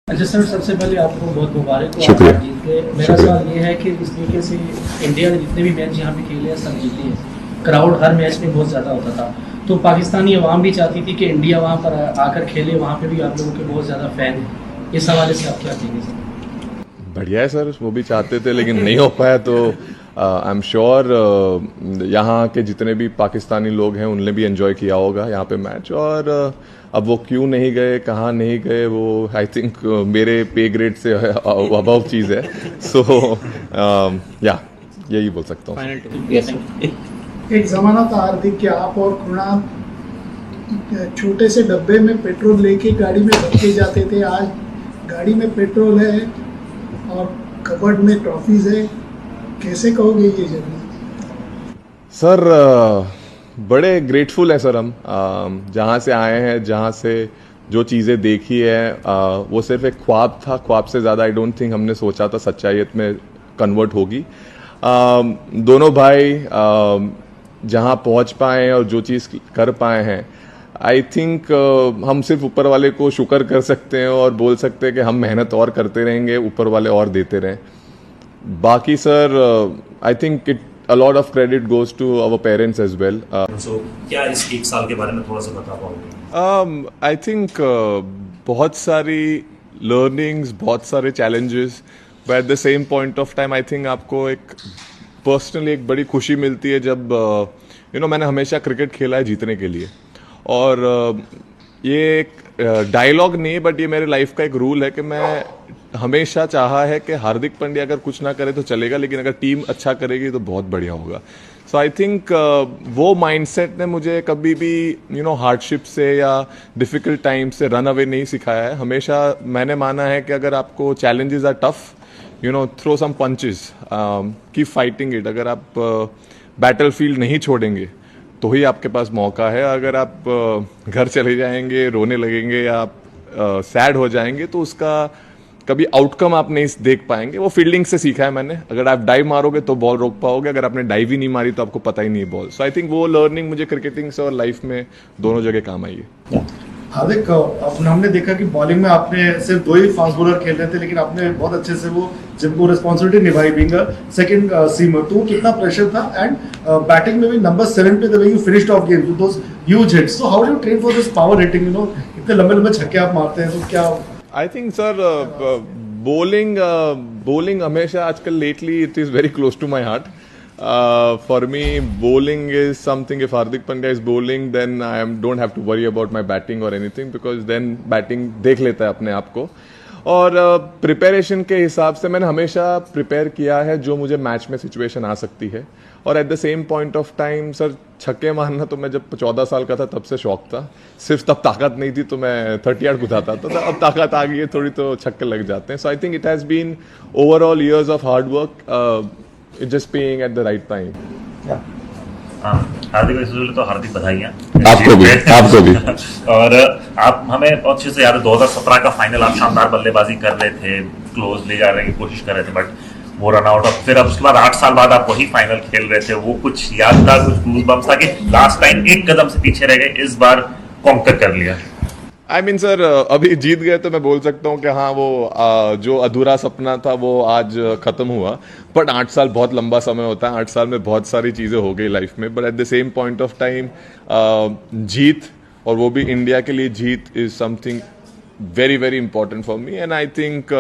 अच्छा सर, सबसे पहले आपको बहुत मुबारक हो, शुक्रिया। आप जीत गए। मेरा सवाल ये है कि इस तरीके से इंडिया ने जितने भी मैच यहाँ पे खेले हैं सब जीते हैं। क्राउड हर मैच में बहुत ज़्यादा होता था, तो पाकिस्तानी अवाम भी चाहती थी कि इंडिया वहाँ पर आकर खेले, वहाँ पे भी आप लोगों के बहुत ज़्यादा फैन हैं। इस हवाले से आप क्या कहेंगे सर? बढ़िया है सर, वो भी चाहते थे लेकिन नहीं हो पाया। तो आई एम श्योर यहाँ के जितने भी पाकिस्तानी लोग हैं उनने भी एंजॉय किया होगा यहाँ पे मैच। और अब वो क्यों नहीं गए, कहाँ नहीं गए, वो आई थिंक मेरे पे ग्रेड से अबव चीज़ है। सो या यही बोल सकता हूँ। एक जमाना था हार्दिक कि आप और कृणाल छोटे से डब्बे में पेट्रोल लेके गाड़ी में भर के जाते थे। आज गाड़ी में पेट्रोल है और कबर्ड में ट्रॉफीज है। कैसे कहोगे ये जर्नी? सर बड़े ग्रेटफुल हैं सर हम, जहाँ से आए हैं, जहाँ से जो चीज़ें देखी है, वो सिर्फ एक ख्वाब था। ख्वाब से ज़्यादा आई डोंट थिंक हमने सोचा था सच्चाईयत में कन्वर्ट होगी। दोनों भाई जहाँ पहुँच पाए हैं और जो चीज़ कर पाए हैं, आई थिंक हम सिर्फ ऊपर वाले को शुक्र कर सकते हैं और बोल सकते हैं कि हम मेहनत और करते रहेंगे, ऊपर वाले और देते रहें। बाकी sir I think it a lot of credit goes to our parents as well. So, क्या इस एक साल के बारे में थोड़ा सा बता पाओगे? I think बहुत सारी learnings, बहुत सारे challenges, but at the same point of time I think आपको एक personally एक बड़ी खुशी मिलती है जब मैंने हमेशा क्रिकेट खेला है जीतने के लिए। और ये एक डायलॉग नहीं, बट ये मेरे लाइफ का एक रूल है कि मैं हमेशा चाहा है कि हार्दिक पांड्या अगर कुछ ना करे तो चलेगा, लेकिन अगर टीम अच्छा करेगी तो बहुत बढ़िया होगा। सो आई थिंक वो माइंडसेट ने मुझे कभी भी हार्डशिप से या डिफिकल्ट टाइम से रन अवे नहीं सिखाया है। हमेशा मैंने माना है कि अगर आपको challenges are tough, throw some punches, keep fighting it. अगर आप बैटल फील्ड नहीं छोड़ेंगे तो ही आपके पास मौका है। अगर आप घर चले जाएंगे, रोने लगेंगे या आप सैड हो जाएंगे तो उसका कभी आउटकम आप नहीं देख पाएंगे। वो फील्डिंग से सीखा है मैंने। अगर आप डाइव मारोगे तो बॉल रोक पाओगे, अगर आपने डाइव ही नहीं मारी तो आपको पता ही नहीं है बॉल। सो आई थिंक वो लर्निंग मुझे क्रिकेटिंग से और लाइफ में दोनों जगह काम आई है। हार्दिक, हमने देखा कि बॉलिंग में आपने सिर्फ 2 ही फास्ट बॉलर खेल रहे थे, लेकिन आपने बहुत अच्छे से वो जिनको रिस्पॉन्सिबिलिटी निभाई, बीइंग सेकंड सीमर। तो कितना प्रेशर था, एंड बैटिंग में भी नंबर 7 पे the way you finished off game with those huge hits. So how do you train for this power hitting? इतने लंबे लंबे छक्के आप मारते हैं, तो क्या? आई थिंक सर bowling हमेशा आजकल lately it is very close to my heart. For me, bowling is something. If Hardik Pandya is bowling, then I don't have to worry about my batting or anything, because then batting देख लेता है अपने आप को। और preparation के हिसाब से मैंने हमेशा प्रिपेयर किया है जो मुझे मैच में सिचुएशन आ सकती है। और eight the same point of time sir, छक्के मारना तो मैं जब 14 साल का था तब से शौक था। सिर्फ तब ताकत नहीं थी तो मैं 30 यार्ड कुदाता था, तो अब ताकत आ गई है थोड़ी तो छक्के लग जाते हैं। So I think it has been overall years of hard work, it just paying at the right time. Hardik भाई तो हार्दिक बधाइयाँ आपको भी और आप हमें बहुत अच्छे से याद है 2017 का फाइनल आप शानदार बल्लेबाजी कर रहे थे, क्लोज ले जाने की कोशिश कर रहे थे, बट वो रन आउट। और फिर अब उसके बाद 8 साल बाद आप वही फाइनल खेल रहे थे। वो कुछ याद था, कुछ गूज बम्स था कि लास्ट टाइम एक कदम से पीछे रह गए, इस बार कॉन्कर कर लिया? आई मीन सर, अभी जीत गए तो मैं बोल सकता हूँ कि हाँ, वो जो अधूरा सपना था वो आज खत्म हुआ। बट 8 साल बहुत लंबा समय होता है। 8 साल में बहुत सारी चीज़ें हो गई लाइफ में, but at the same point of time जीत, और वो भी इंडिया के लिए जीत, is something very very important for me. And I think